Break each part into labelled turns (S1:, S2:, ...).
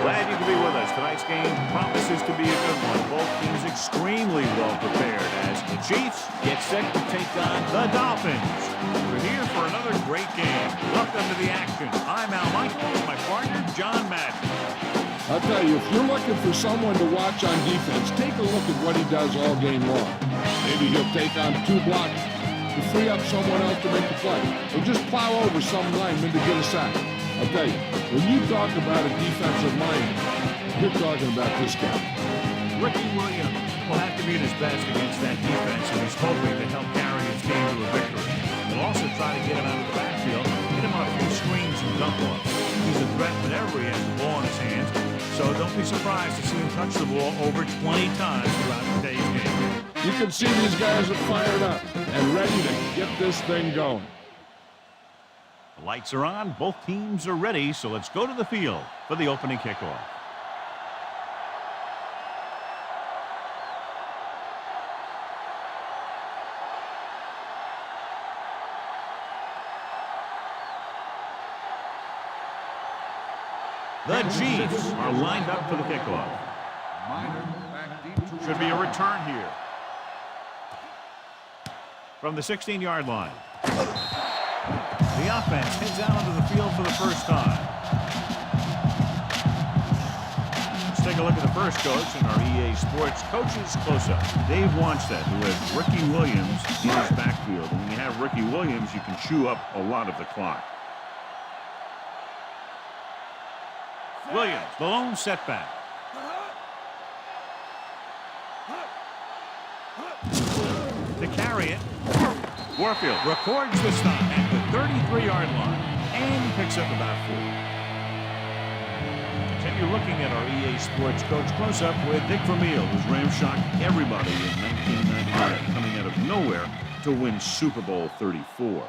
S1: Glad you could be with us. Tonight's game promises to be a good one. Both teams extremely well prepared as the Chiefs get set to take on the Dolphins. We're here for another great game. Welcome to the action. I'm Al Michaels, my partner, John Madden.
S2: I'll tell you, if you're looking for someone to watch on defense, take a look at what he does all game long. Maybe he'll take on 2 blocks to free up someone else to make the play, or just plow over some lineman to get a sack. I'll tell you, when you talk about a defensive lineman, you're talking about this guy.
S1: Ricky Williams will have to be at his best against that defense, and he's hoping to help carry his team to a victory. He'll also try to get him out of the backfield, get him on a few screens and dump-offs. He's a threat whenever he has the ball in his hands, so don't be surprised to see him touch the ball over 20 times throughout today's game.
S2: You can see these guys are fired up and ready to get this thing going.
S1: The lights are on, both teams are ready, so let's go to the field for the opening kickoff. The Chiefs are lined up for the kickoff. Should be a return here. From the 16-yard line. The offense heads out onto the field for the first time. Let's take a look at the first coach in our EA Sports Coaches Close-Up. Dave Wanstead, who has Ricky Williams in his backfield. And when you have Ricky Williams, you can chew up a lot of the clock. Williams, the lone setback. To carry it, Warfield records the stop at the 33-yard line and picks up about 4. Continue looking at our EA Sports Coach Close-Up with Dick Vermeil, who's ramshocked everybody in 1999, coming out of nowhere to win Super Bowl 34.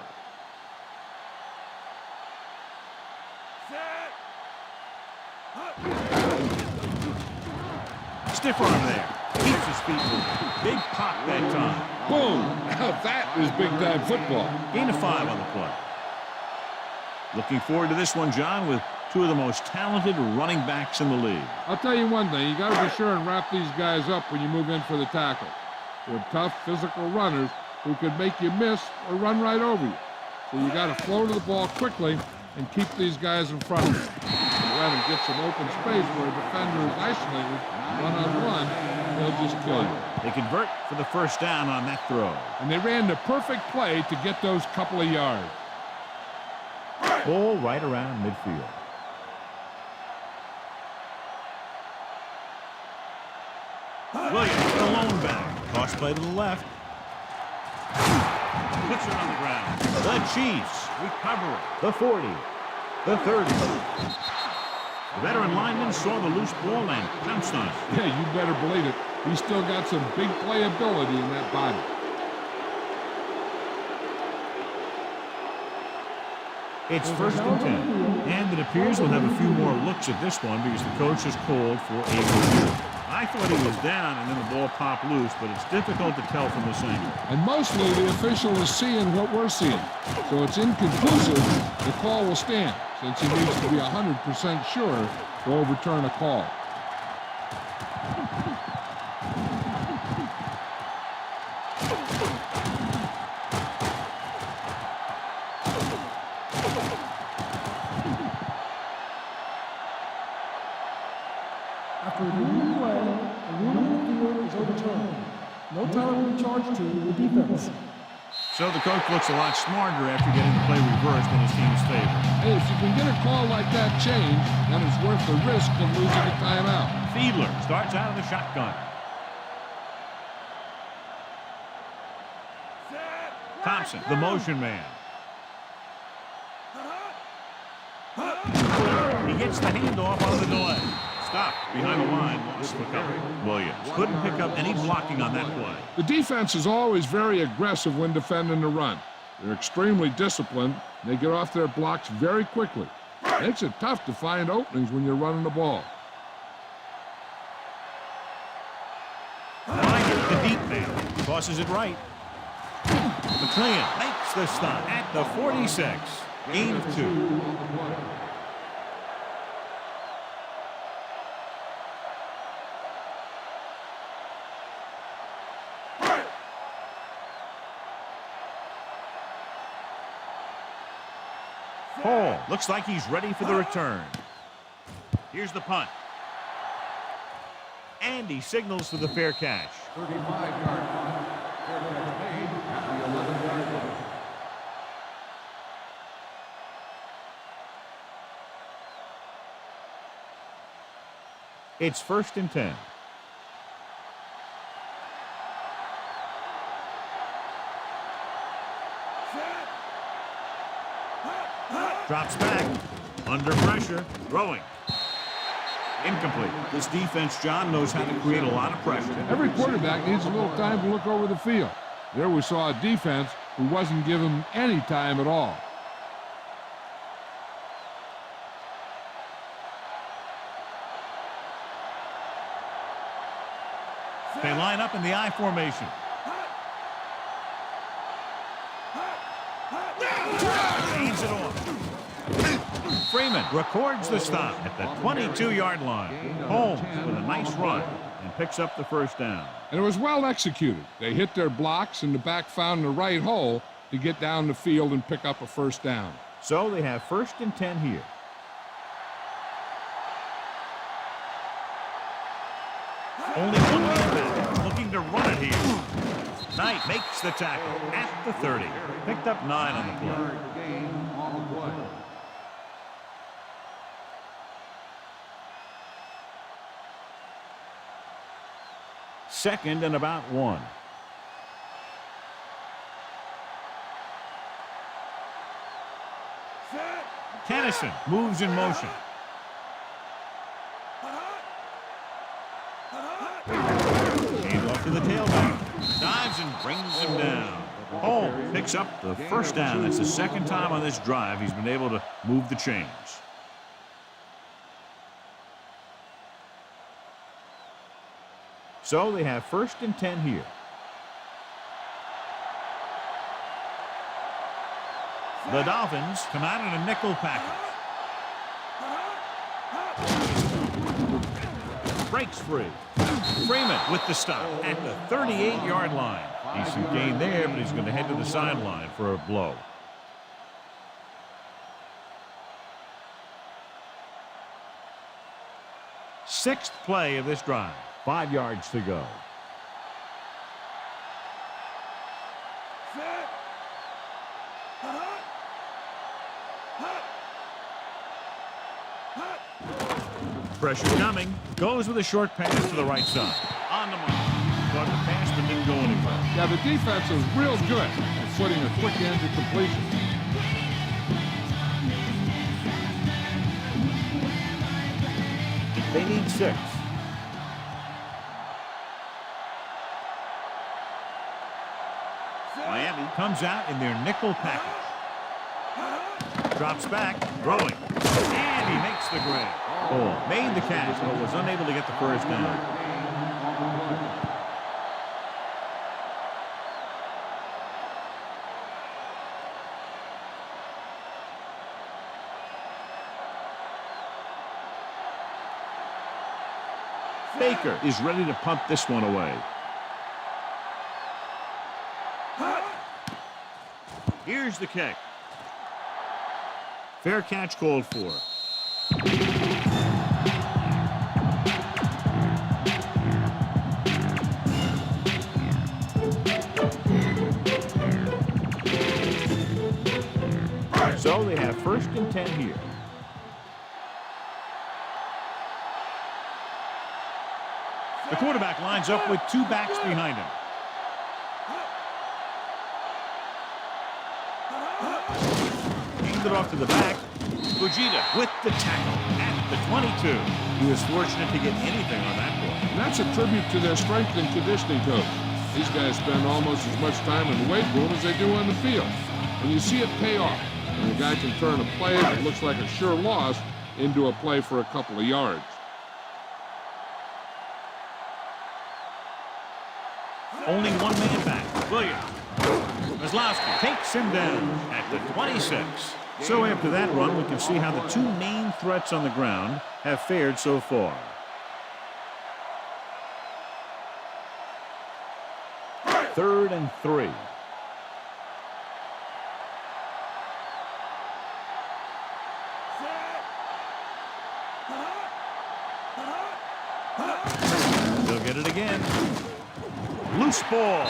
S1: Stiff arm there. Keeps his feet moving. Big pop that time.
S2: Boom! Now that is big-time football.
S1: Gain of 5 on the play. Looking forward to this one, John, with 2 of the most talented running backs in the league.
S2: I'll tell you one thing. You got to be sure and wrap these guys up when you move in for the tackle. They're tough, physical runners who could make you miss or run right over you. So you got to flow to the ball quickly and keep these guys in front of you. Rather get some open space where a defender is isolated, one-on-one, they'll just kill you.
S1: They convert for the first down on that throw.
S2: And they ran the perfect play to get those couple of yards.
S1: Ball right around midfield. Williams, the lone back. Toss play to the left. Puts it on the ground. The Chiefs recover it. The 40. The 30. The veteran lineman saw the loose ball and pounced on it.
S2: Yeah, you better believe it. He's still got some big playability in that body.
S1: It's 1st and 10. And it appears we'll have a few more looks at this one because the coach has called for a review. I thought he was down and then the ball popped loose, but it's difficult to tell from this angle.
S2: And mostly the official is seeing what we're seeing. So it's inconclusive. The call will stand since he needs to be 100% sure to overturn a call.
S3: After a moving play, the rule of the field is overturned. No time will be charged to the defense.
S1: So the coach looks a lot smarter after getting the play reversed in his team's favor.
S2: Hey, if you can get a call like that changed, then it's worth the risk of losing a timeout.
S1: Fiedler starts out of the shotgun. Thompson, the motion man. He gets the handoff on the delay. Stop behind the line, lost the cover. Williams couldn't pick up any blocking on that play.
S2: The defense is always very aggressive when defending the run. They're extremely disciplined, and they get off their blocks very quickly. Makes it tough to find openings when you're running the ball.
S1: The deep man tosses it right. McLean makes the stop at the 46. Gain of 2. Hall looks like he's ready for the return. Here's the punt. And he signals for the fair catch.
S2: 35-yard punt. Fair catch made at the 11-yard line.
S1: It's 1st and 10. Drops back. Under pressure. Throwing. Incomplete. This defense, John, knows how to create a lot of pressure.
S2: Every quarterback needs a little time to look over the field. There we saw a defense who wasn't given any time at all.
S1: They line up in the I formation. Leads it off. Freeman records the stop at the 22-yard line. Holmes with a nice run and picks up the first down.
S2: And it was well executed. They hit their blocks, and the back found the right hole to get down the field and pick up a first down.
S1: So they have 1st and 10 here. Only one man back, looking to run it here. Knight makes the tackle at the 30. Picked up 9 on the play. Second and about 1. Kennison moves in motion. Hand off to the tailback. Dives and brings him down. Holmes picks up the first down. That's the second time on this drive he's been able to move the chains. So they have 1st and 10 here. The Dolphins come out in a nickel package. Breaks free. Freeman with the stop at the 38-yard line. Decent gain there, but he's going to head to the sideline for a blow. Sixth play of this drive. 5 yards to go. Pressure coming. Goes with a short pass to the right side. On the mark. Caught the pass but didn't go anywhere.
S2: Yeah, the defense is real good at putting a quick end to completion.
S1: They need 6. Miami comes out in their nickel package. Drops back, throwing. And he makes the grab. Oh, made the catch, but was unable to get the first down. Baker is ready to pump this one away. Here's the kick. Fair catch called for. So they have 1st and 10 here. The quarterback lines up with 2 backs behind him. Handed off to the back. Fujita with the tackle at the 22. He was fortunate to get anything on that play.
S2: And that's a tribute to their strength and conditioning coach. These guys spend almost as much time in the weight room as they do on the field. And you see it pay off. And the guy can turn a play that looks like a sure loss into a play for a couple of yards.
S1: Only one man back. Williams. Kozlowski takes him down at the 26. So after that run, we can see how the 2 main threats on the ground have fared so far. Third and 3. They'll get it again. Loose ball.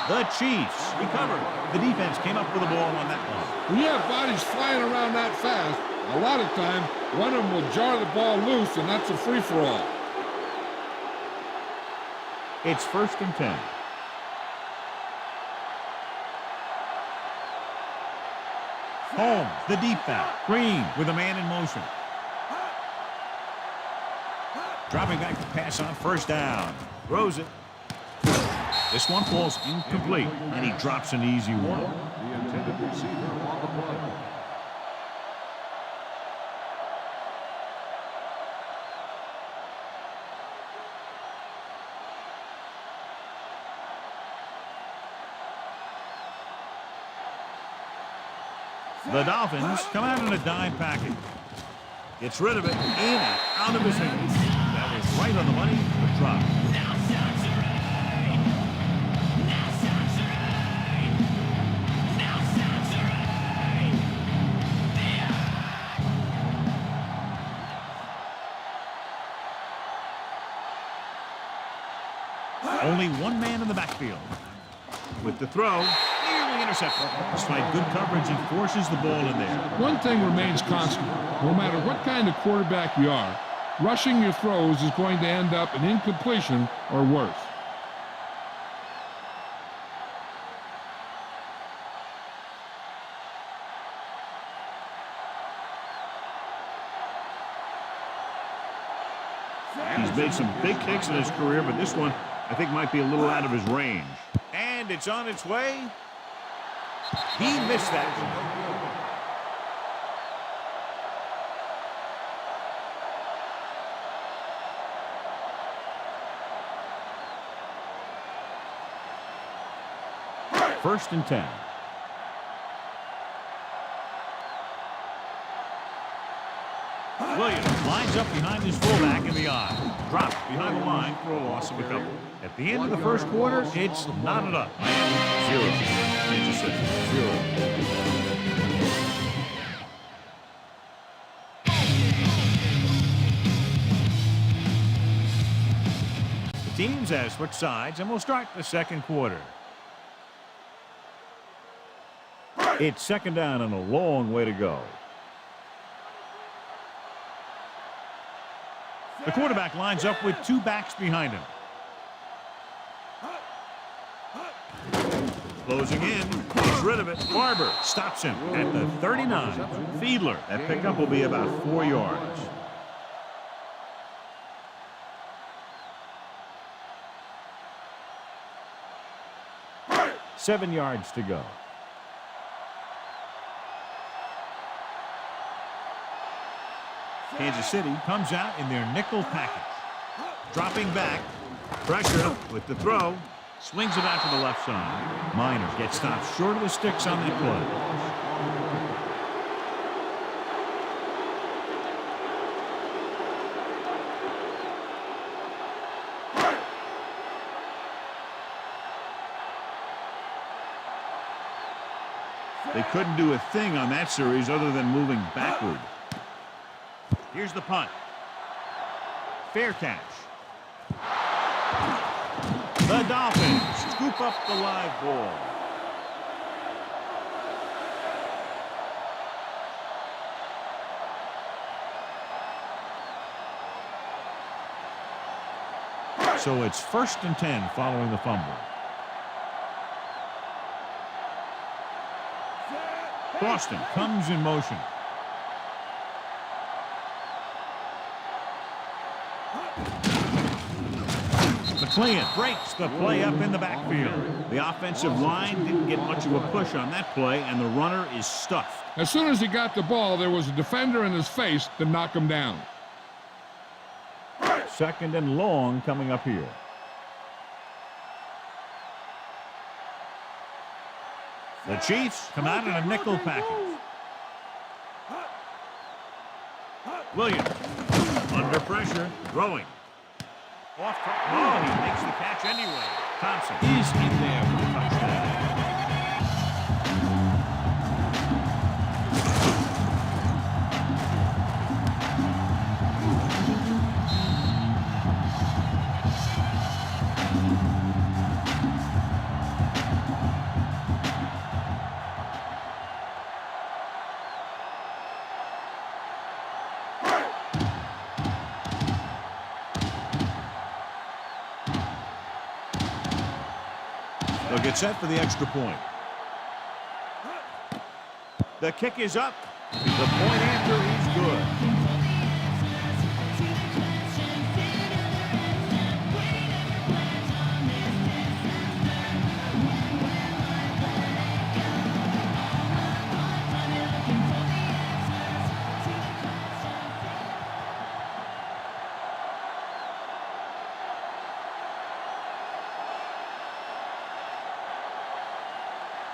S1: The Chiefs recovered. The defense came up with the ball on that one.
S2: When you have bodies flying around that fast, a lot of time, one of them will jar the ball loose, and that's a free-for-all.
S1: It's 1st and 10. Holmes, the deep back. Green with a man in motion. Dropping back to pass on 1st down. Throws it. This one falls incomplete, and he drops an easy one.
S2: The intended receiver on the play.
S1: The Dolphins come out in a dime package. Gets rid of it, in and out of his hands. That was right on the money, the drop. Only one man in the backfield. With the throw, nearly intercepted. Despite good coverage, he forces the ball in there.
S2: One thing remains constant. No matter what kind of quarterback you are, rushing your throws is going to end up in incompletion or worse.
S1: He's made some big kicks in his career, but this one, I think, might be a little out of his range. And it's on its way. He missed that one. First and 10. Williams lines up behind his fullback in the eye. Dropped behind the line for a loss of a couple. At the end of the first quarter, it's knotted up. Miami 0. Kansas City 0. The teams have switched sides, and we'll start the second quarter. It's 2nd down and a long way to go. The quarterback lines up with 2 backs behind him. Closing in, gets rid of it. Barber stops him at the 39. Fiedler, that pickup will be about 4 yards. Seven yards to go. Kansas City comes out in their nickel package. Dropping back. Pressure with the throw. Swings it out to the left side. Miners gets stopped short of the sticks on that play. They couldn't do a thing on that series other than moving backward. Here's the punt. Fair catch. The Dolphins scoop up the live ball. So it's 1st and 10 following the fumble. Boston comes in motion. McLean breaks the play up in the backfield. The offensive line didn't get much of a push on that play, and the runner is stuffed.
S2: As soon as he got the ball, there was a defender in his face to knock him down.
S1: 2nd and long coming up here. The Chiefs come out in a nickel package. Williams under pressure, throwing. Off to, oh, he makes the catch anyway. Thompson is in there for the touchdown. They'll get set for the extra point. The kick is up. The point after is good.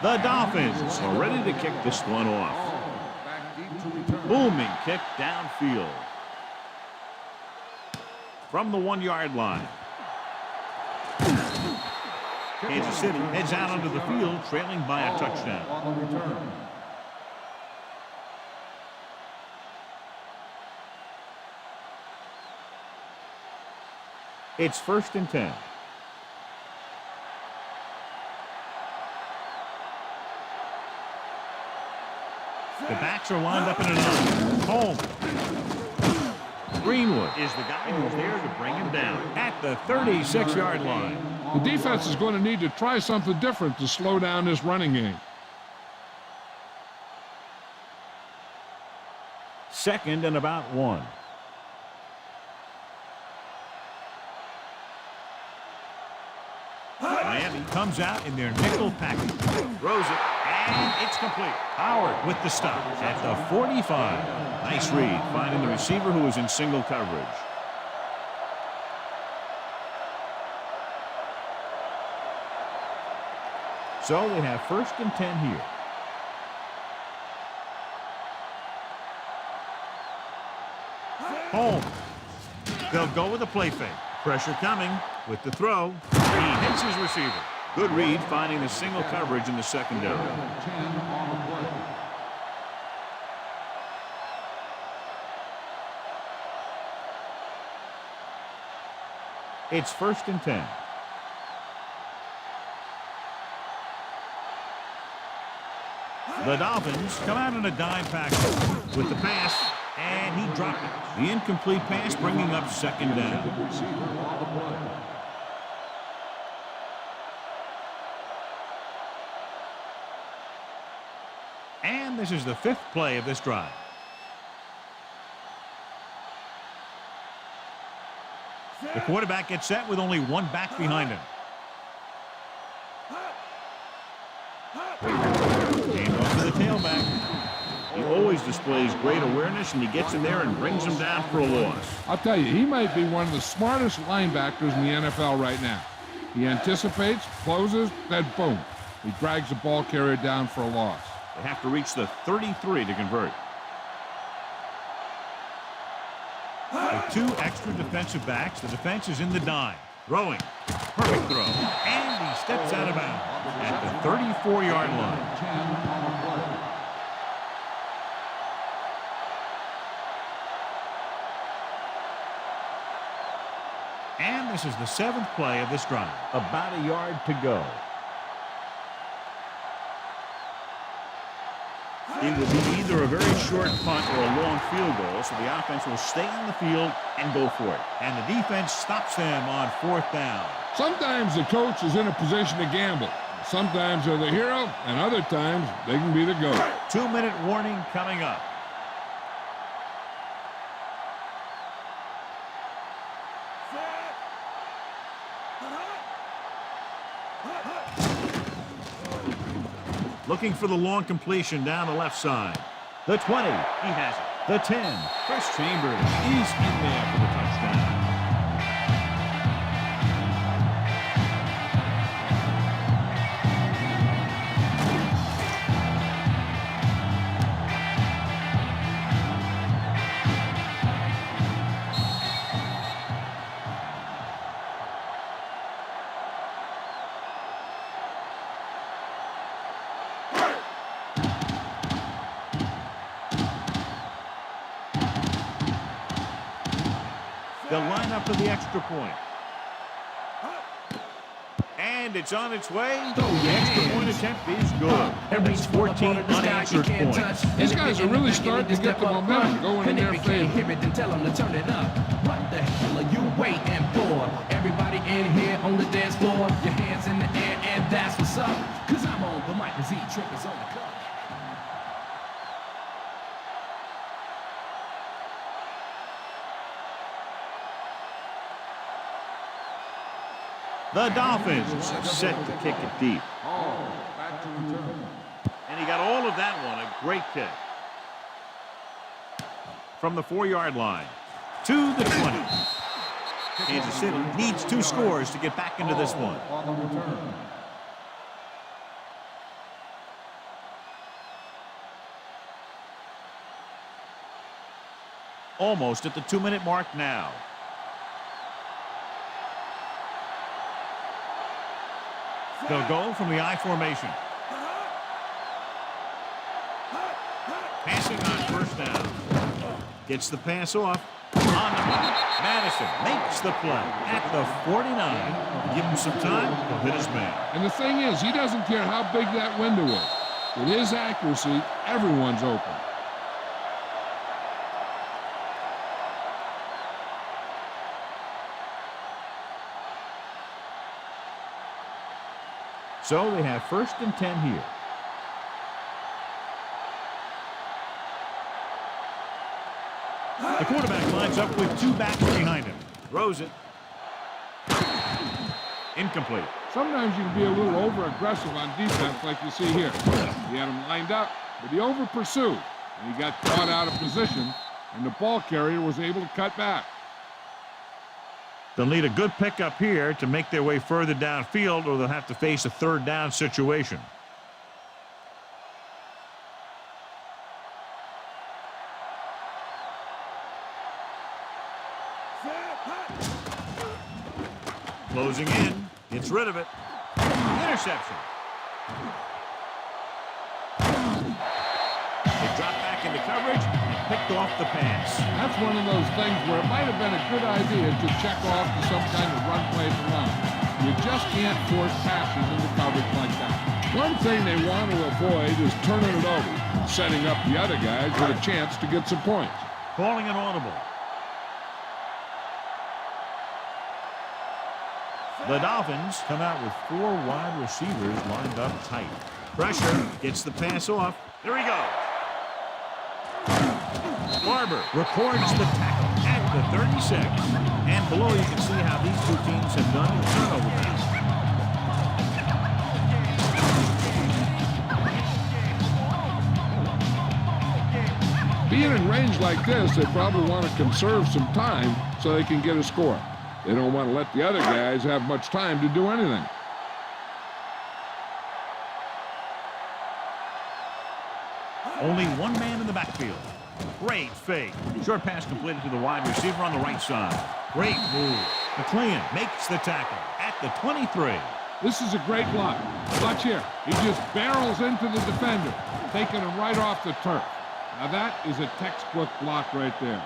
S1: The Dolphins are ready to kick this one off. Booming kick downfield. From the 1-yard line. Kansas City heads out onto the field, trailing by a touchdown. It's 1st and 10. The backs are lined up in an line. Home. Greenwood is the guy who's there to bring him down at the 36-yard line.
S2: The defense is going to need to try something different to slow down this running game.
S1: 2nd and about 1. Miami comes out in their nickel package. Throws it. And it's complete. Howard with the stop at the 45. Nice read, finding the receiver who was in single coverage. So they have 1st and 10 here. Home. They'll go with a play fake. Pressure coming with the throw. He hits his receiver. Good read, finding the single coverage in the secondary. It's 1st and 10. The Dolphins come out in a dime package with the pass, and he dropped it. The incomplete pass bringing up 2nd down. And this is the 5th play of this drive. The quarterback gets set with only one back behind him. Game off to the tailback. He always displays great awareness, and he gets in there and brings him down for a loss.
S2: I'll tell you, he might be one of the smartest linebackers in the NFL right now. He anticipates, closes, then boom. He drags the ball carrier down for a loss.
S1: They have to reach the 33 to convert. With 2 extra defensive backs, the defense is in the dime. Throwing. Perfect throw. And he steps out of bounds at the 34-yard line. And this is the 7th play of this drive. About a yard to go. It will be either a very short punt or a long field goal, so the offense will stay on the field and go for it. And the defense stops them on 4th down.
S2: Sometimes the coach is in a position to gamble. Sometimes they're the hero, and other times they can be the GOAT.
S1: 2-minute warning coming up. Looking for the long completion down the left side. The 20, he has it. The 10, Chris Chambers is in there for the touchdown. They'll line up for the extra point. And it's on its way. The extra point attempt is good. That's 14 unanswered points.
S2: These guys are really starting to get the momentum going in their favor.
S4: Tell them to turn it up. What the hell are you waiting for? Everybody in here on the dance floor. Your hands in the air, and that's what's the Z trip is on the clock.
S1: The Dolphins set to kick it deep.
S2: Oh, back to return.
S1: And he got all of that one. A great kick. From the 4-yard line to the 20. Kansas City needs 2 scores to get back into this one.
S2: On the return.
S1: Almost at the 2-minute mark now. They'll go from the I formation. Passing on first down. Gets the pass off. On the mark. Madison makes the play at the 49. Give him some time. He'll hit his man.
S2: And the thing is, he doesn't care how big that window is. With his accuracy, everyone's open.
S1: So they have 1st and 10 here. The quarterback lines up with 2 backs behind him. Throws it. Incomplete.
S2: Sometimes you can be a little over-aggressive on defense like you see here. He had him lined up, but he over-pursued, and he got caught out of position, and the ball carrier was able to cut back.
S1: They'll need a good pickup here to make their way further downfield, or they'll have to face a 3rd down situation. Closing in. Gets rid of it. Interception. They drop back into coverage and picked off the pass.
S2: That's one of those things where it might have been a good idea to check off to some kind of run play for run. You just can't force passes into coverage like that. One thing they want to avoid is turning it over, setting up the other guys with a chance to get some points.
S1: Calling an audible. The Dolphins come out with 4 wide receivers lined up tight. Pressure gets the pass off. There he goes. Barber records the tackle at the 36. And below you can see how these 2 teams have done in turnover battles.
S2: Being in range like this, they probably want to conserve some time so they can get a score. They don't want to let the other guys have much time to do anything.
S1: Only 1 man in the backfield. Great fake. Short pass completed to the wide receiver on the right side. Great move. McLean makes the tackle at the 23.
S2: This is a great block. Watch here. He just barrels into the defender, taking him right off the turf. Now that is a textbook block right there.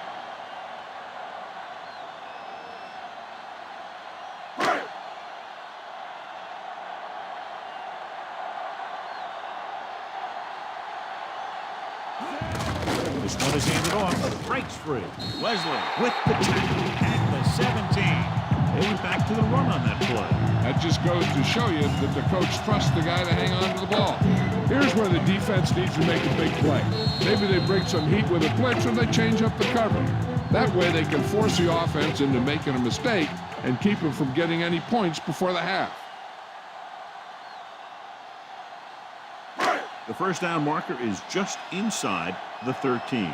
S1: This one is handed off. Breaks free. Wesley with the tackle at the 17. They went back to the run on that play.
S2: That just goes to show you that the coach trusts the guy to hang on to the ball. Here's where the defense needs to make a big play. Maybe they bring some heat with a blitz or they change up the cover. That way they can force the offense into making a mistake and keep them from getting any points before the half.
S1: The first down marker is just inside the 13.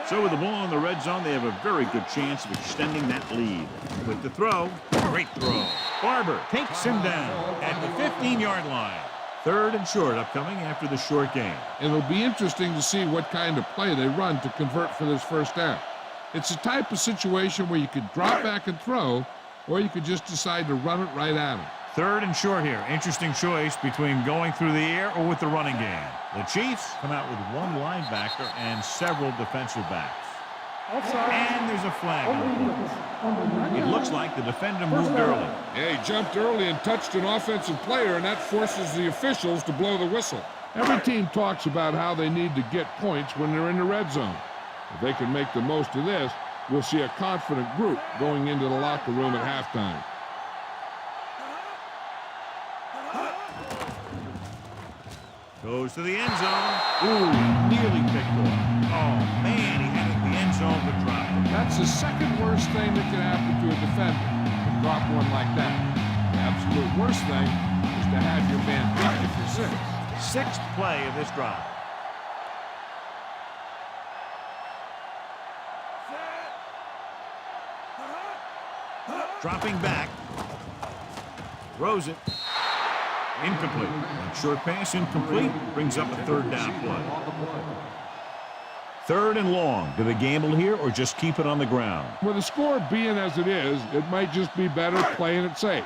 S1: So with the ball in the red zone, they have a very good chance of extending that lead. With the throw, great throw. Barber takes him down at the 15-yard line. 3rd and short upcoming after the short game.
S2: It'll be interesting to see what kind of play they run to convert for this first down. It's a type of situation where you could drop back and throw, or you could just decide to run it right at them.
S1: 3rd and short here. Interesting choice between going through the air or with the running game. The Chiefs come out with 1 linebacker and several defensive backs.
S3: Offside.
S1: And there's a flag. It looks like the defender moved early.
S2: Yeah, he jumped early and touched an offensive player, and that forces the officials to blow the whistle. Every team talks about how they need to get points when they're in the red zone. If they can make the most of this, we'll see a confident group going into the locker room at halftime.
S1: Goes to the end zone. Ooh, nearly picked off. Oh, man, he had it in the end zone but dropped it.
S2: That's the second worst thing that can happen to a defender, to drop one like that. The absolute worst thing is to have your man beat you for 6.
S1: Sixth play of this drive. Dropping back. Throws it. Incomplete. That short pass incomplete. Brings up a third down play. Third and long. Do they gamble here or just keep it on the ground?
S2: With the score being as it is, it might just be better playing it safe.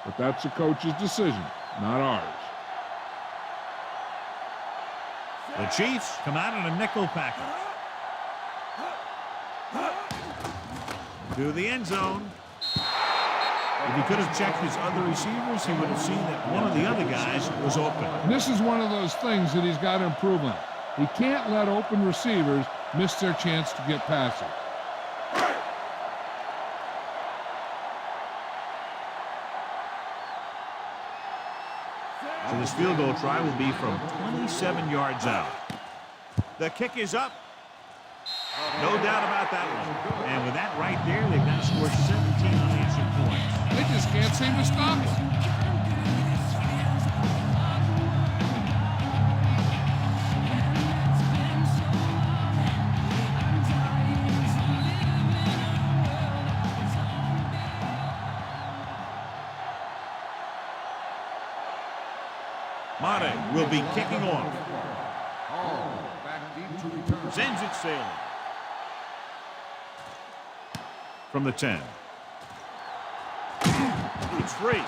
S2: But that's the coach's decision, not ours.
S1: The Chiefs come out in a nickel package. To the end zone. If he could have checked his other receivers, he would have seen that one of the other guys was open.
S2: This is one of those things that he's got to improve on. He can't let open receivers miss their chance to get past him.
S1: So this field goal try will be from 27 yards out. The kick is up. No doubt about that one. And with that right there, they've now scored 17 unanswered points.
S2: They just can't seem to stop it.
S1: Mate will be kicking off. Sends it sailing. From the 10. It's free.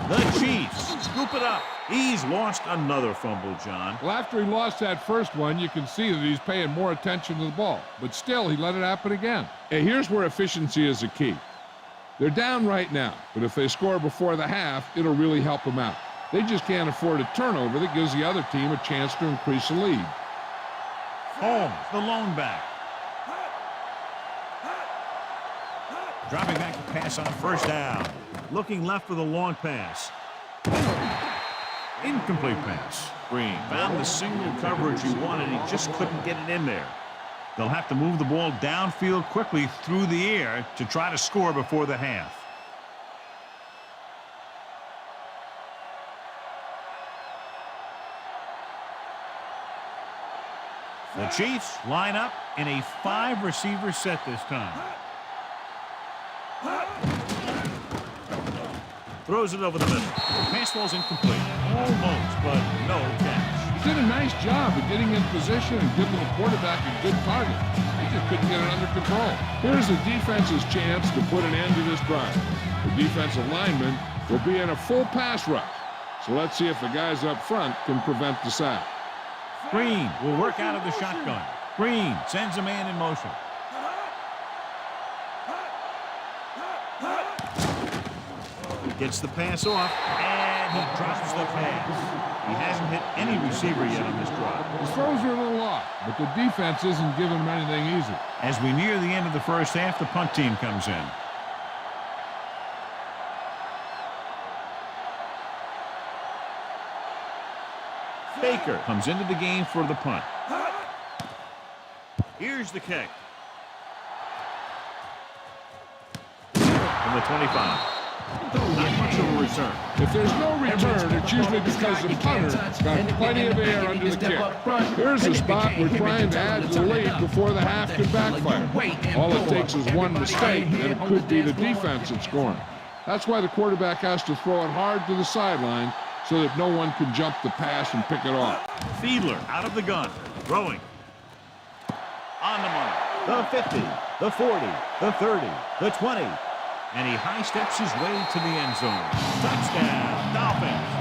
S1: The Chiefs scoop it up. He's lost another fumble, John.
S2: Well, after he lost that first one, you can see that he's paying more attention to the ball. But still, he let it happen again. Hey, here's where efficiency is the key. They're down right now, but if they score before the half, it'll really help them out. They just can't afford a turnover that gives the other team a chance to increase the lead.
S1: Holmes, the lone back. Dropping back to pass on first down. Looking left for the long pass. Incomplete pass. Green found the single coverage he wanted. He just couldn't get it in there. They'll have to move the ball downfield quickly through the air to try to score before the half. The Chiefs line up in a 5-receiver set this time. Throws it over the middle. Pass ball's incomplete. Almost, but no catch.
S2: He did a nice job of getting in position and giving the quarterback a good target. He just couldn't get it under control. Here's the defense's chance to put an end to this drive. The defensive lineman will be in a full pass rush. So let's see if the guys up front can prevent the sack.
S1: Green will work out of the shotgun. Green sends a man in motion. Gets the pass off, and he drops the pass. He hasn't hit any receiver yet on this drive.
S2: His throws are a little off, but the defense isn't giving him anything easy.
S1: As we near the end of the first half, the punt team comes in. Baker comes into the game for the punt. Here's the kick. From the 25. Not much of a return.
S2: If there's no return, it's usually because the punter got plenty of air under the kick. Here's a spot we're trying to add to the lead before the half can backfire. All it takes is one mistake, and it could be the defense that's scoring. That's why the quarterback has to throw it hard to the sideline so that no one can jump the pass and pick it off.
S1: Fiedler out of the gun, throwing. On the money. The 50, the 40, the 30, the 20. And he high steps his way to the end zone. Touchdown, Dolphins.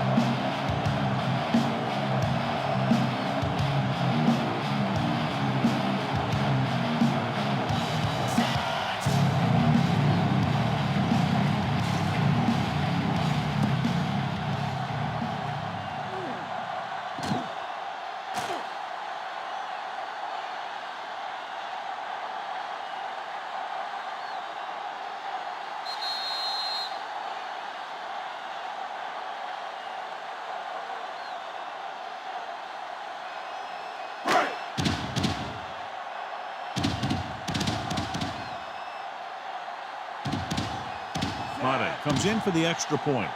S1: Comes in for the extra point.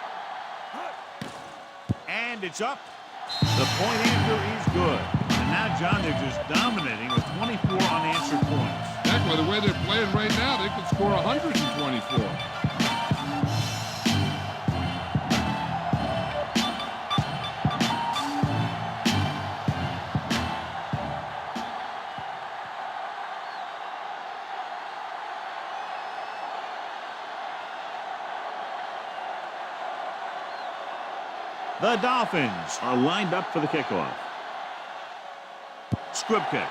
S1: And it's up. The point after is good. And now, John, they're just dominating with 24 unanswered points.
S2: Heck, with the way they're playing right now, they could score 124.
S1: The Dolphins are lined up for the kickoff. Squib kick.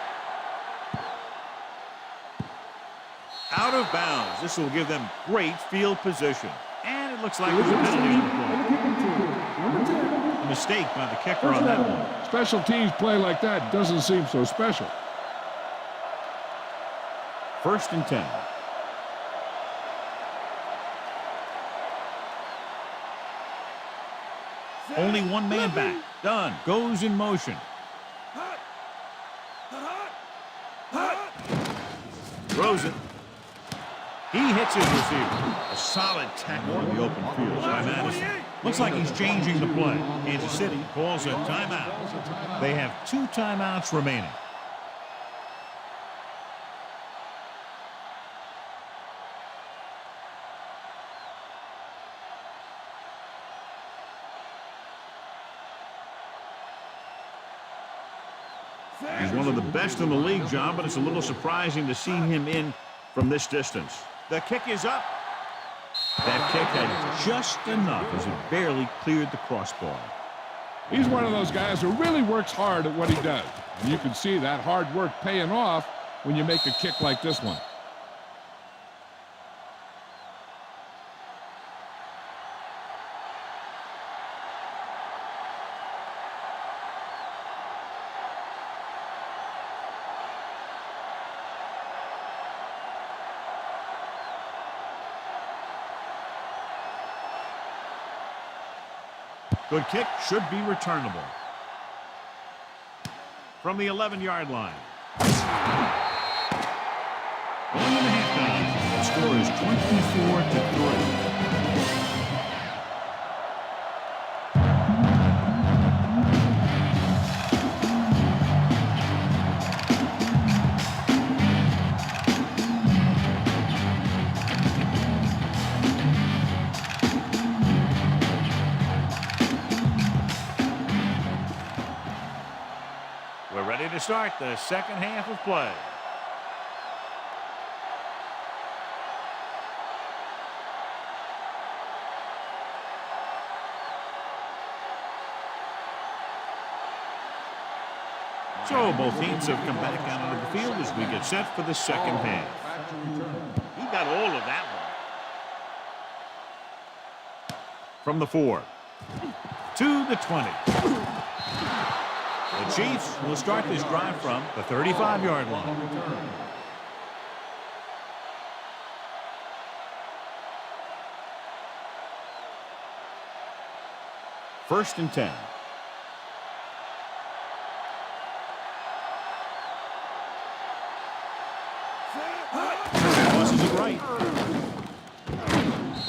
S1: Out of bounds. This will give them great field position. And it looks like there's a penalty on the play. A mistake by the kicker on that one.
S2: Special teams play like that doesn't seem so special.
S1: 1st and 10. Only one man back. Dunn goes in motion. Throws it. He hits his receiver. A solid tackle in the open field by Madison. Looks like he's changing the play. Kansas City calls a timeout. They have 2 timeouts remaining. He's one of the best in the league, John, but it's a little surprising to see him in from this distance. The kick is up. That kick had just enough as it barely cleared the crossbar.
S2: He's one of those guys who really works hard at what he does. And you can see that hard work paying off when you make a kick like this one.
S1: Good kick, should be returnable. From the 11-yard line. Going into halftime. The score is 24-3. We're ready to start the second half of play. So both teams have come back out onto the field as we get set for the second half. He got all of that one. From the 4 to the 20. The Chiefs will start this drive from the 35-yard line. First and 10. Tosses it right.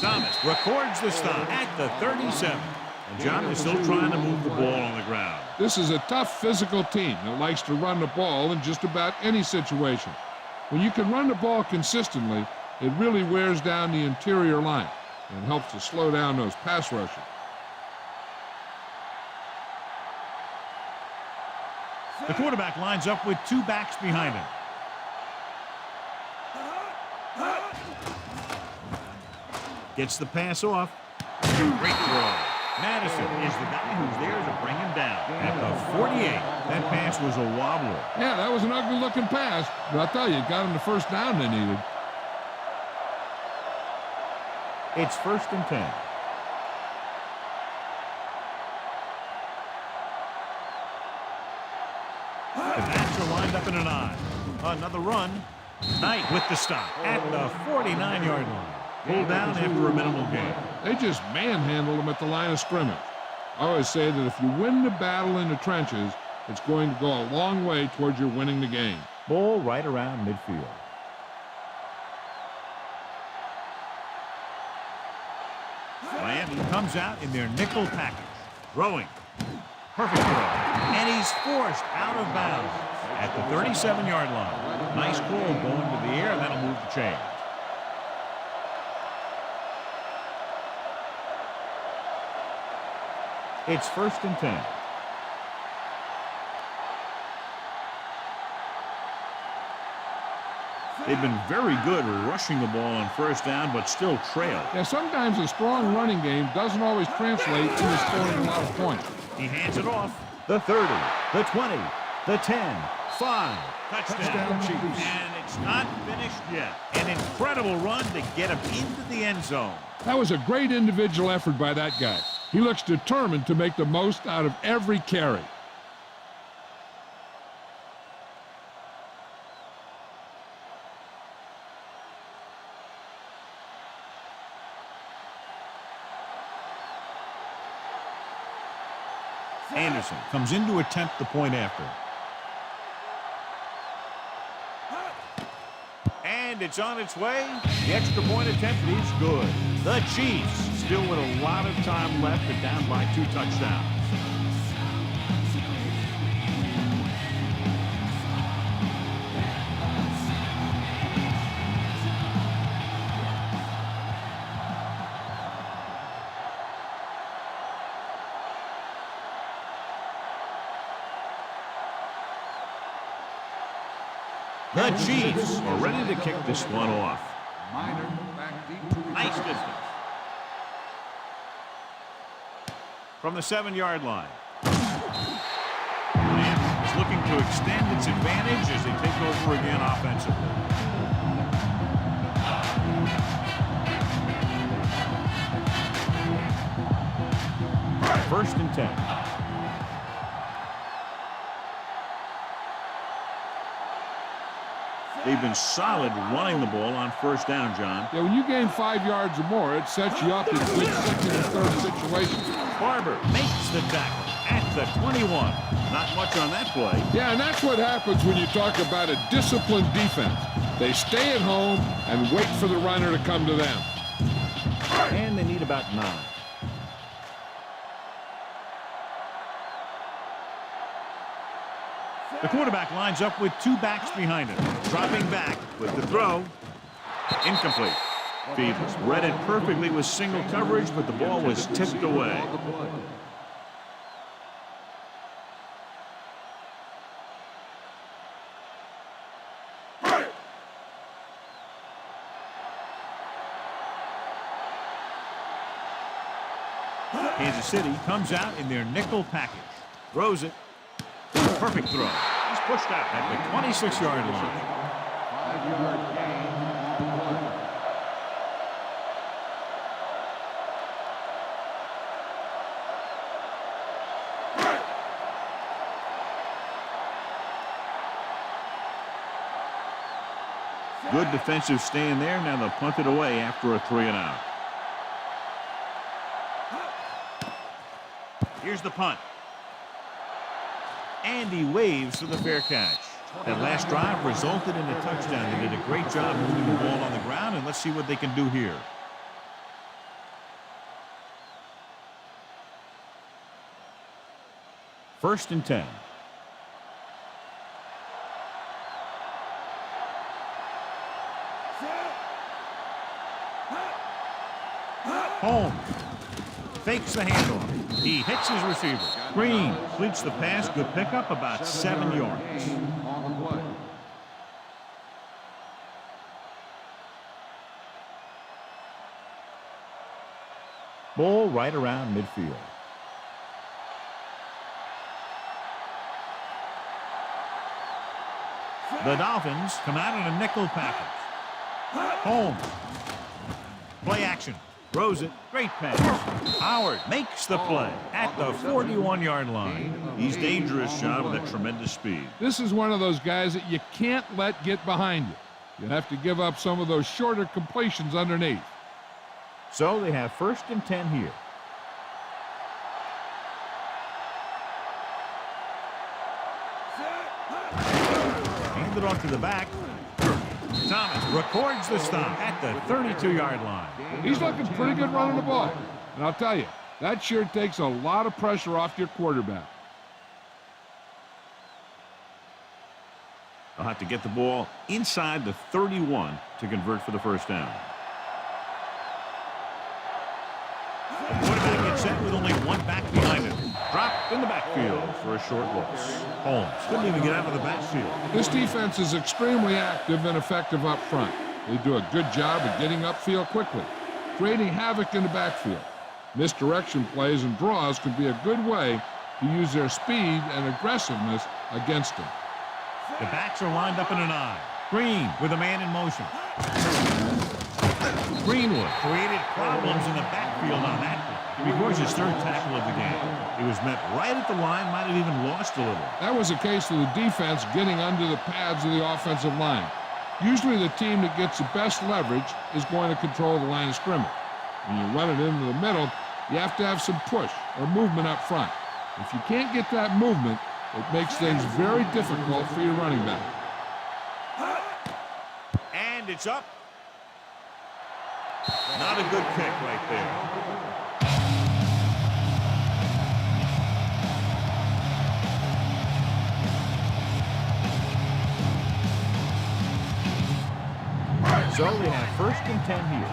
S1: Thomas records the stop at the 37. And John is still trying to move the ball on the ground.
S2: This is a tough physical team that likes to run the ball in just about any situation. When you can run the ball consistently, it really wears down the interior line and helps to slow down those pass rushers.
S1: The quarterback lines up with 2 backs behind him. Gets the pass off. Great throw. Madison is the guy who's there to bring him down. At the 48, that pass was a wobbler.
S2: Yeah, that was an ugly-looking pass, but I'll tell you, it got him the first down they needed.
S1: It's 1st and 10. The backs are lined up in an I. Another run. Knight with the stop at the 49-yard line. Pulled down after a minimal gain.
S2: They just manhandled them at the line of scrimmage. I always say that if you win the battle in the trenches, it's going to go a long way towards your winning the game.
S1: Ball right around midfield. Miami comes out in their nickel package. Throwing. Perfect throw. And he's forced out of bounds at the 37-yard line. Nice call going to the air. That'll move the chains. It's 1st and 10. They've been very good rushing the ball on 1st down, but still trail.
S2: Yeah, sometimes a strong running game doesn't always translate into scoring a lot of points.
S1: He hands it off. The 30, the 20, the 10, 5. Touchdown, Chiefs. And it's not finished yet. An incredible run to get him into the end zone.
S2: That was a great individual effort by that guy. He looks determined to make the most out of every carry.
S1: Anderson comes in to attempt the point after. And it's on its way. The extra point attempt is good. The Chiefs still with a lot of time left and down by 2 touchdowns. The Chiefs are ready to kick this one off. Nice distance. From the 7-yard line. And is looking to extend its advantage as they take over again offensively. First and 10. They've been solid running the ball on 1st down, John.
S2: Yeah, when you gain 5 yards or more, it sets you up in good 2nd and 3rd situations.
S1: Barber makes the tackle at the 21. Not much on that play.
S2: Yeah, and that's what happens when you talk about a disciplined defense. They stay at home and wait for the runner to come to them.
S1: And they need about 9. The quarterback lines up with 2 backs behind him. Dropping back with the throw. Incomplete. Phoebus read it perfectly with single coverage, but the ball was tipped away. Kansas City comes out in their nickel package. Throws it. Perfect throw. He's pushed out at the 26-yard line.
S2: 5-yard gain on the play.
S1: Good defensive stand there. Now they'll punt it away after a 3-and-out. Here's the punt. And he waves for the fair catch. That last drive resulted in a touchdown. They did a great job moving the ball on the ground, and let's see what they can do here. First and 10. Holmes fakes the handoff. He hits his receiver. Green completes the pass. Good pickup, about 7 yards. Ball right around midfield. The Dolphins come out in a nickel package. Holmes. Play action. Throws it. Great pass. Howard makes the play at the 41-yard line. He's dangerous shot with a tremendous speed.
S2: This is one of those guys that you can't let get behind you. You have to give up some of those shorter completions underneath.
S1: So they have first and 10 here. Hand it off to the back. Thomas records the stop at the 32-yard line.
S2: He's looking pretty good running the ball. And I'll tell you, that sure takes a lot of pressure off your quarterback.
S1: They'll have to get the ball inside the 31 to convert for the first down. The quarterback gets set with only one back behind him. Dropped in the backfield for a short loss. Holmes couldn't even get out of the backfield.
S2: This defense is extremely active and effective up front. They do a good job of getting upfield quickly, creating havoc in the backfield. Misdirection plays and draws can be a good way to use their speed and aggressiveness against them.
S1: The backs are lined up in an I. Green with a man in motion. Greenwood created problems in the backfield on that one. He records his third tackle of the game. He was met right at the line, might have even lost a little.
S2: That was a case of the defense getting under the pads of the offensive line. Usually the team that gets the best leverage is going to control the line of scrimmage. When you run it into the middle, you have to have some push or movement up front. If you can't get that movement, it makes things very difficult for your running back.
S1: And it's up. Not a good kick right there. So they have first and 10 here.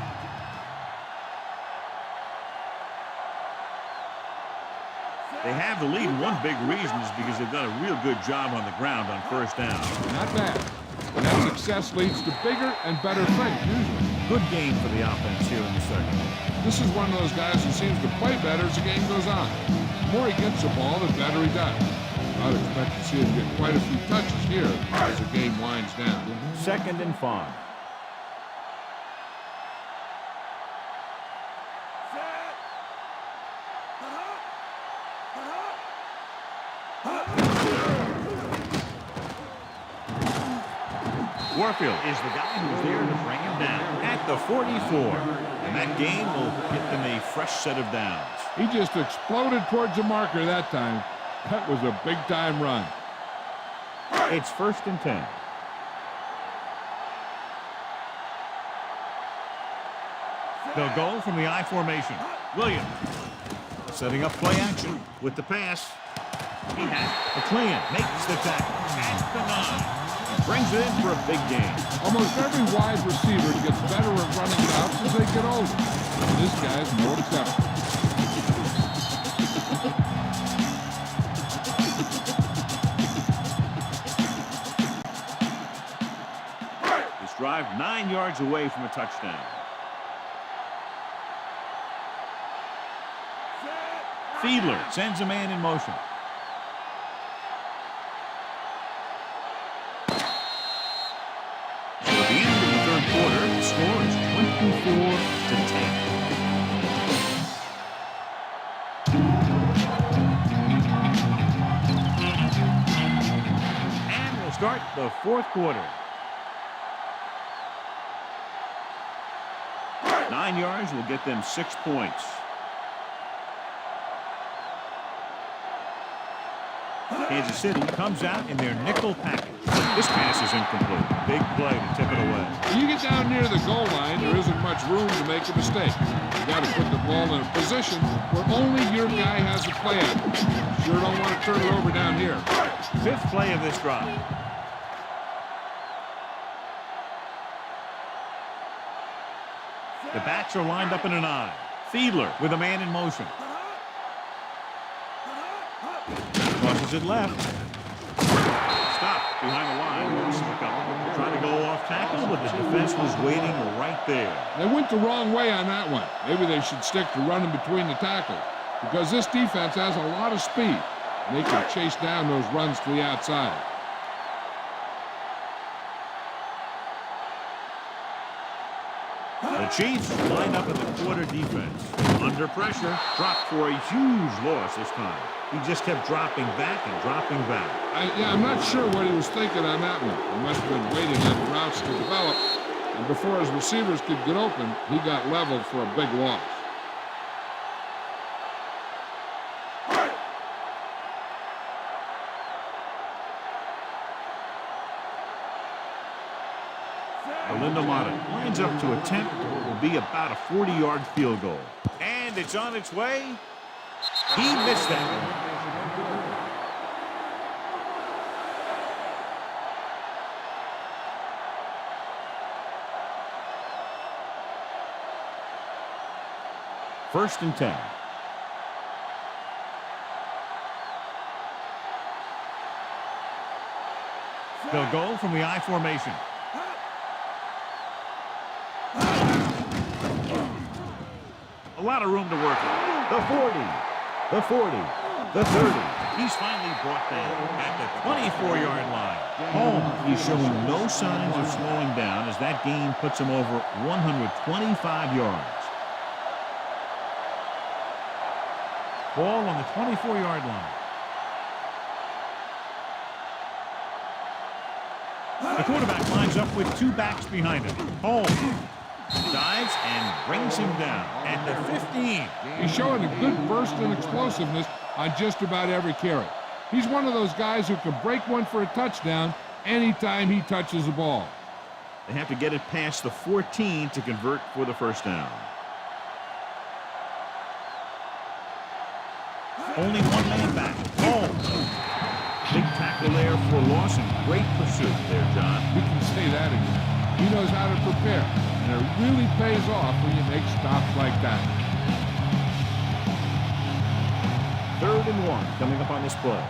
S1: They have the lead. One big reason is because they've done a real good job on the ground on first down.
S2: Not bad. And that success leads to bigger and better things usually.
S1: Good game for the offense here in the second.
S2: This is one of those guys who seems to play better as the game goes on. The more he gets the ball, the better he does. I'd expect to see him get quite a few touches here as the game winds down.
S1: Second and 5. Warfield is the guy who's there to bring him down at the 44. And that game will get them a fresh set of downs.
S2: He just exploded towards the marker that time. That was a big-time run.
S1: It's first and 10. They'll go from the I formation. Williams setting up play action with the pass. He has McLean makes the tackle at the 9. Brings it in for a big game.
S2: Almost every wide receiver gets better at running routes as they get older. And this guy's no exception.
S1: This drive 9 yards away from a touchdown. Fiedler sends a man in motion. The score is 24-10. And we'll start the fourth quarter. 9 yards will get them 6 points. Kansas City comes out in their nickel package. This pass is incomplete. Big play to tip it away.
S2: When you get down near the goal line, there isn't much room to make a mistake. You got to put the ball in a position where only your guy has a play on it. Sure don't want to turn it over down here.
S1: Fifth play of this drive. The backs are lined up in an I. Fiedler with a man in motion. Crosses it left. Stop behind the line. Stuck up. Trying to go off tackle, but the defense was waiting right there.
S2: They went the wrong way on that one. Maybe they should stick to running between the tackles because this defense has a lot of speed. And they can chase down those runs to the outside.
S1: The Chiefs lined up in the quarter defense. Under pressure, dropped for a huge loss this time. He just kept dropping back and dropping back.
S2: I'm not sure what he was thinking on that one. He must have been waiting on the routes to develop. And before his receivers could get open, he got leveled for a big loss.
S1: The them on it. Lines up to attempt what will be about a 40-yard field goal. And it's on its way. He missed that one. First and 10. They'll go from the I formation. A lot of room to work with. The 40, the 40, the 30. He's finally brought down at the 24-yard line. He's showing no signs of slowing down as that gain puts him over 125 yards. Ball on the 24-yard line. The quarterback lines up with two backs behind him. Holmes dives and brings him down at the 15.
S2: He's showing a good burst and explosiveness on just about every carry. He's one of those guys who can break one for a touchdown anytime he touches the ball.
S1: They have to get it past the 14 to convert for the first down. Only one man back. Big tackle there for loss and great pursuit there, John.
S2: We can say that again. He knows how to prepare, and it really pays off when you make stops like that.
S1: 3rd and 1 coming up on this play.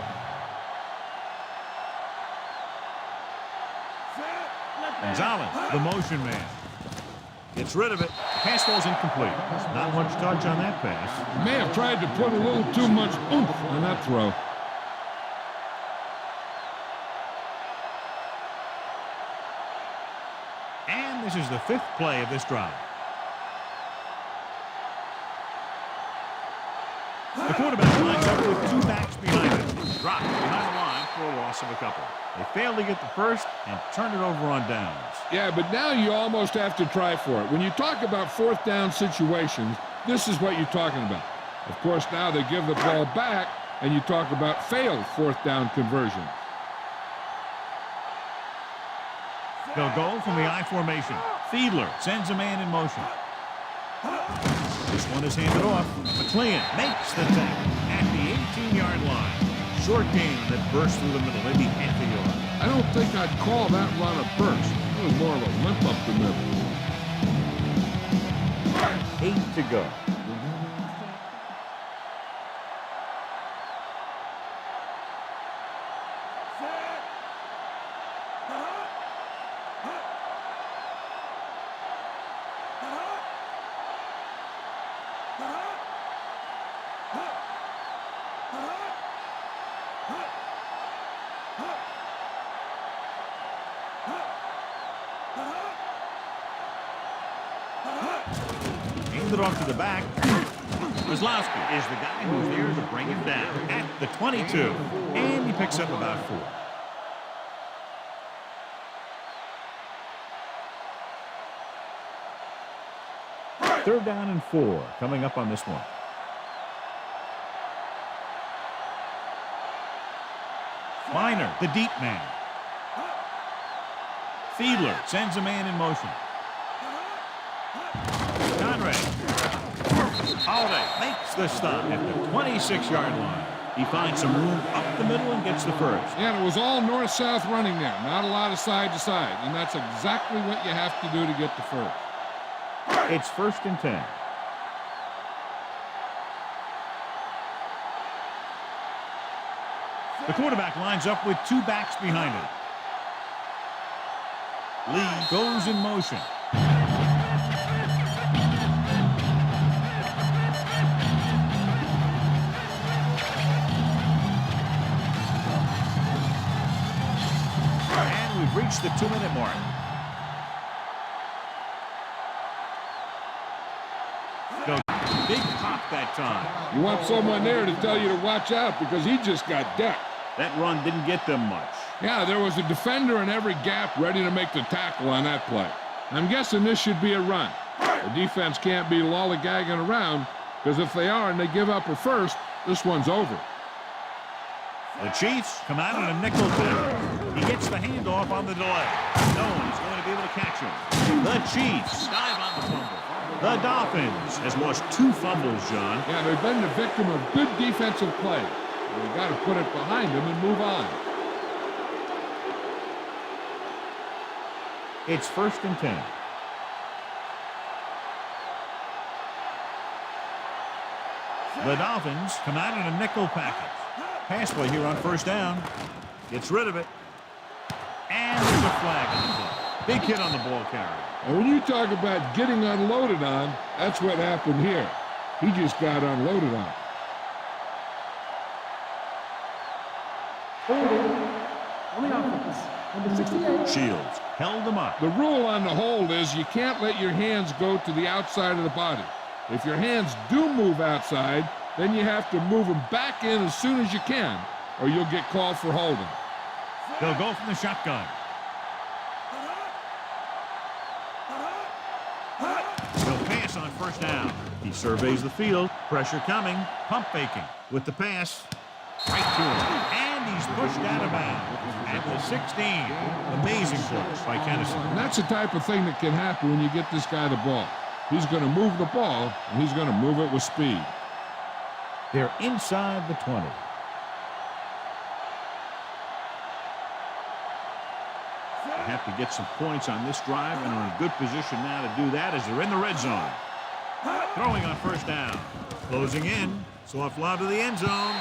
S1: Gonzalez, the motion man. Gets rid of it. Pass ball's incomplete. Not much touch on that pass.
S2: May have tried to put a little too much oomph on that throw.
S1: And this is the 5th play of this drive. The quarterback lines up with two backs behind him. Dropped behind the line for a loss of a couple. They failed to get the first and turn it over on downs.
S2: Yeah, but now you almost have to try for it. When you talk about 4th down situations, this is what you're talking about. Of course, now they give the ball back, and you talk about failed 4th down conversions.
S1: They'll go from the I formation. Fiedler sends a man in motion. This one is handed off. McLean makes the tackle at the 18-yard line. Short gain that burst through the middle, maybe half a yard.
S2: I don't think I'd call that run a burst. It was more of a limp up the middle.
S1: 8 to go. Handed off to the back. Kozlowski is the guy who's there to bring him down at the 22. And he picks up about 4. Third down and 4 coming up on this one. Minor, the deep man. Fiedler sends a man in motion. Conrad. Holiday makes the stop at the 26-yard line. He finds some room up the middle and gets the first.
S2: Yeah, and it was all north-south running there. Not a lot of side to side. And that's exactly what you have to do to get the first.
S1: It's 1st and 10. The quarterback lines up with two backs behind him. Lee goes in motion. And we've reached the 2-minute mark. Big pop that time.
S2: You want someone there to tell you to watch out because he just got decked.
S1: That run didn't get them much.
S2: Yeah, there was a defender in every gap ready to make the tackle on that play. I'm guessing this should be a run. The defense can't be lollygagging around because if they are and they give up a first, this one's over.
S1: The Chiefs come out in a nickel play. He gets the handoff on the delay. No, it's going to be be able to catch him. The Chiefs dive on the fumble. The Dolphins has lost 2 fumbles, John.
S2: Yeah, they've been the victim of good defensive play. You've got to put it behind them and move on.
S1: It's 1st and 10. The Dolphins come out in a nickel package. Pass play here on 1st down. Gets rid of it. And there's a flag on the play. Big hit on the ball carrier.
S2: And when you talk about getting unloaded on, that's what happened here. He just got unloaded on.
S3: On the offense, number 68.
S1: Shields held him up.
S2: The rule on the hold is you can't let your hands go to the outside of the body. If your hands do move outside, then you have to move them back in as soon as you can, or you'll get called for holding.
S1: They'll go from the shotgun. He'll pass on 1st down. He surveys the field. Pressure coming. Pump faking with the pass. Right to him. And he's pushed out of bounds at the 16. Amazing push by Kennison.
S2: And that's the type of thing that can happen when you get this guy the ball. He's going to move the ball, and he's going to move it with speed.
S1: They're inside the 20. They have to get some points on this drive and are in a good position now to do that as they're in the red zone. Throwing on 1st down. Closing in. Soft lob to the end zone.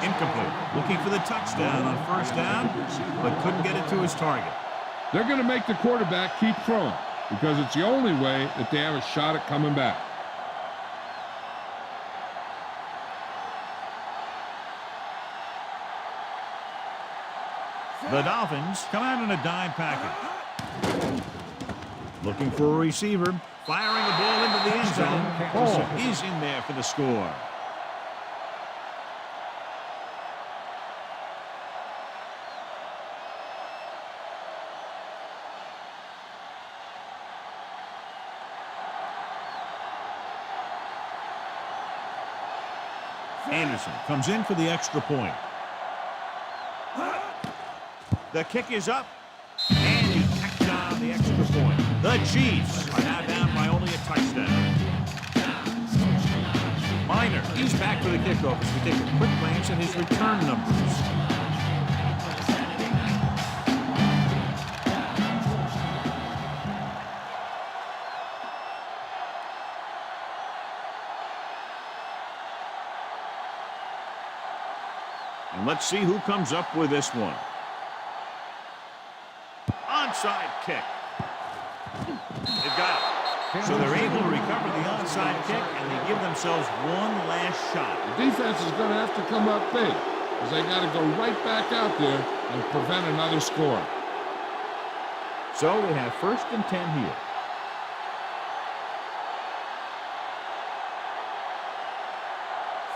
S1: Incomplete. Looking for the touchdown on 1st down, but couldn't get it to his target.
S2: They're going to make the quarterback keep throwing because it's the only way that they have a shot at coming back.
S1: The Dolphins come out in a dime package. Looking for a receiver. Firing the ball into the end zone. Ball is in there for the score. Anderson comes in for the extra point. The kick is up, and he tacks on the extra point. The Chiefs are now down by only a touchdown. Minor, he's back for the kickoff as we take a quick glance at his return numbers. And let's see who comes up with this one. Onside kick. They've got it. So they're able to recover the onside kick, and they give themselves one last shot.
S2: The defense is going to have to come up big because they got to go right back out there and prevent another score.
S1: So they have 1st and 10 here.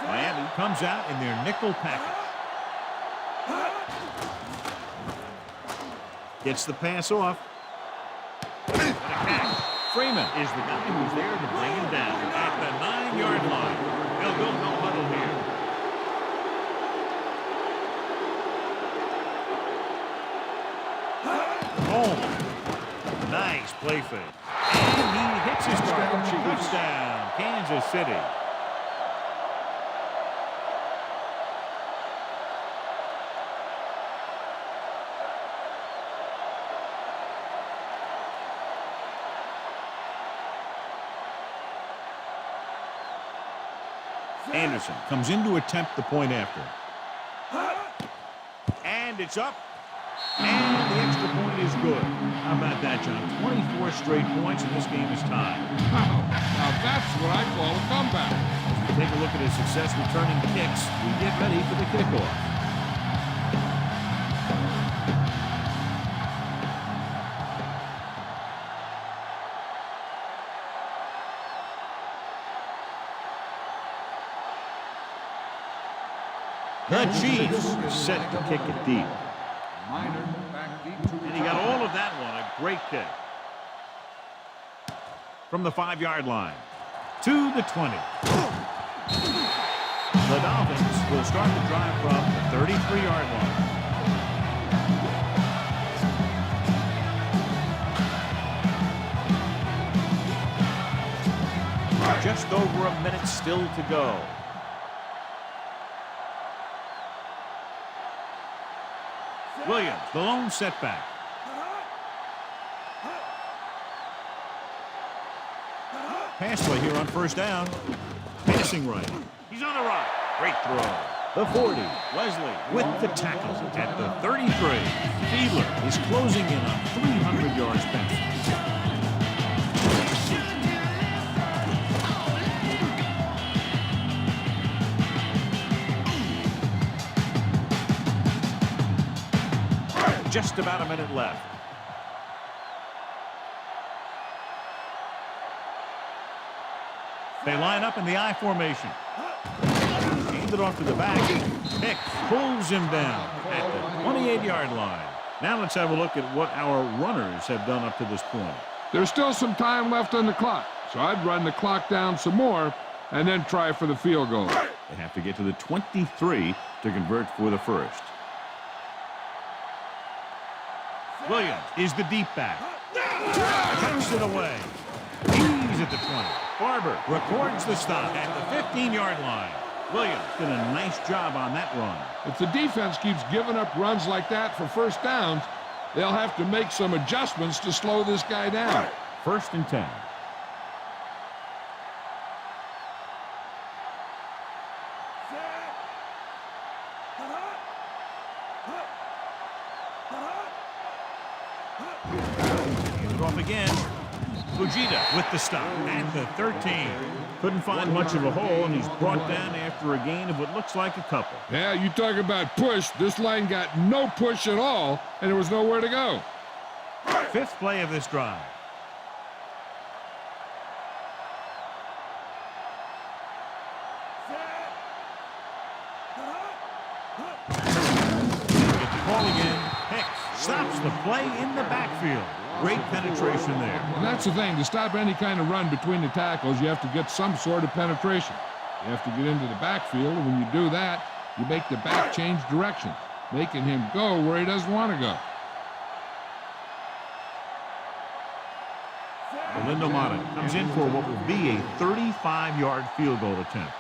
S1: Miami comes out in their nickel package. Gets the pass off. What a catch. Freeman is the guy who's there to bring him down at the 9-yard line. They'll go no huddle here. Home. Nice play fake. And he hits his target. Touchdown, Kansas City. Anderson comes in to attempt the point after. And it's up. And the extra point is good. How about that, John? 24 straight points, and this game is tied.
S2: Wow. Now that's what I call a comeback.
S1: As we take a look at his success returning kicks, we get ready for the kickoff. The Chiefs set to kick it deep. And he got all of that one. A great kick. From the 5-yard line to the 20. The Dolphins will start the drive from the 33-yard line. Just over a minute still to go. Williams, the lone setback. Pass play here on first down. Passing right. He's on the run. Great throw. The 40. Wesley with the tackle at the 33. Fiedler is closing in on 300 yards passing. Just about a minute left. They line up in the I formation. Hand it off to the back. Hicks pulls him down at the 28-yard line. Now let's have a look at what our runners have done up to this point.
S2: There's still some time left on the clock, so I'd run the clock down some more and then try for the field goal.
S1: They have to get to the 23 to convert for the first. Williams is the deep back. Cuts it away. He's at the 20. Barber records the stop at the 15-yard line. Williams did a nice job on that run.
S2: If the defense keeps giving up runs like that for first downs, they'll have to make some adjustments to slow this guy down.
S1: 1st and 10. Hand it off again. Fujita with the stop at the 13. Couldn't find much of a hole, and he's brought down after a gain of what looks like a couple.
S2: Yeah, you talk about push. This line got no push at all, and there was nowhere to go.
S1: 5th play of this drive. Get the ball again. Hicks stops the play in the backfield. Great penetration there.
S2: And that's the thing. To stop any kind of run between the tackles, you have to get some sort of penetration. You have to get into the backfield, and when you do that, you make the back change direction, making him go where he doesn't want to go.
S1: Lindo Mata comes in for what will be a 35-yard field goal attempt.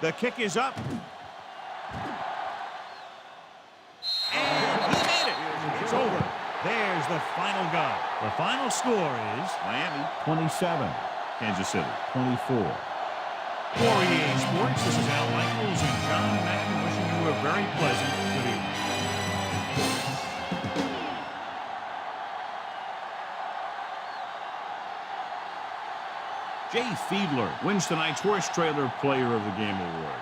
S1: The kick is up. And he made it. It's over. There's the final guy. The final score is Miami 27, Kansas City 24. For EA Sports, this is Al Michaels and John Madden wishing you a very pleasant good evening. Jay Fiedler wins tonight's Horse Trailer Player of the Game award.